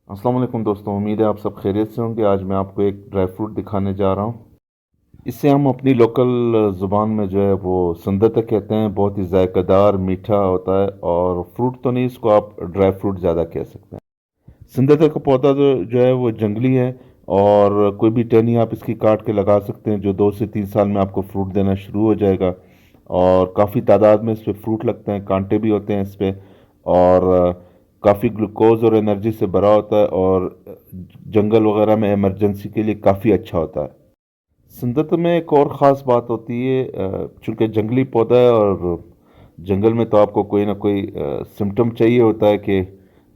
अस्सलाम वालेकुम दोस्तों, उम्मीद है आप सब खैरियत से होंगे। आज मैं आपको एक ड्राई फ्रूट दिखाने जा रहा हूँ। इसे हम अपनी लोकल ज़ुबान में जो है वो संदत कहते हैं। बहुत ही जायकादार मीठा होता है, और फ्रूट तो नहीं, इसको आप ड्राई फ्रूट ज़्यादा कह सकते हैं। संदत का पौधा जो है वो जंगली है, और कोई भी टहनी आप इसकी काट के लगा सकते हैं, जो 2 से 3 साल में आपको फ्रूट देना शुरू हो जाएगा। और काफ़ी तादाद में इस पे फ्रूट लगते हैं, कांटे भी होते हैं इस पे। और काफ़ी ग्लूकोज और एनर्जी से भरा होता है, और जंगल वगैरह में इमरजेंसी के लिए काफ़ी अच्छा होता है। संदत में एक और ख़ास बात होती है, चूँकि जंगली पौधा है, और जंगल में तो आपको कोई ना कोई सिम्टम चाहिए होता है कि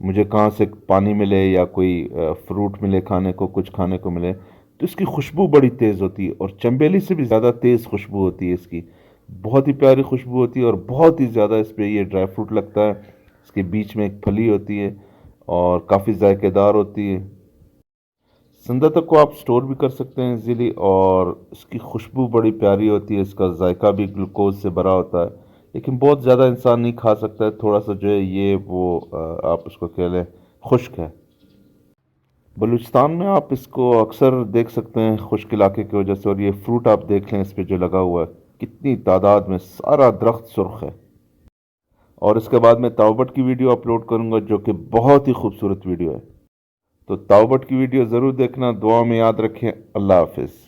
मुझे कहाँ से पानी मिले या कोई फ्रूट मिले खाने को, कुछ खाने को मिले। तो इसकी खुशबू बड़ी तेज़ होती है, और चंबेली से भी ज़्यादा तेज़ खुशबू होती है इसकी। बहुत ही प्यारी खुशबू होती है, और बहुत ही ज़्यादा इस पे ये ड्राई फ्रूट लगता है। इसके बीच में एक फली होती है, और काफ़ी जायकेदार होती है। संदतक को आप स्टोर भी कर सकते हैं इजीली, और इसकी खुशबू बड़ी प्यारी होती है। इसका जायका भी ग्लूकोज से भरा होता है, लेकिन बहुत ज़्यादा इंसान नहीं खा सकता है। थोड़ा सा जो है ये वो आप उसको कह लें, खुश्क है। बलूचिस्तान में आप इसको अक्सर देख सकते हैं खुश्क इलाके की वजह से। और ये फ्रूट आप देख लें इस पे जो लगा हुआ है, कितनी तादाद में, सारा दरख्त सुर्ख है। और इसके बाद मैं तावबट की वीडियो अपलोड करूंगा, जो कि बहुत ही खूबसूरत वीडियो है। तो तावबट की वीडियो ज़रूर देखना। दुआ में याद रखें। अल्लाह हाफिज़।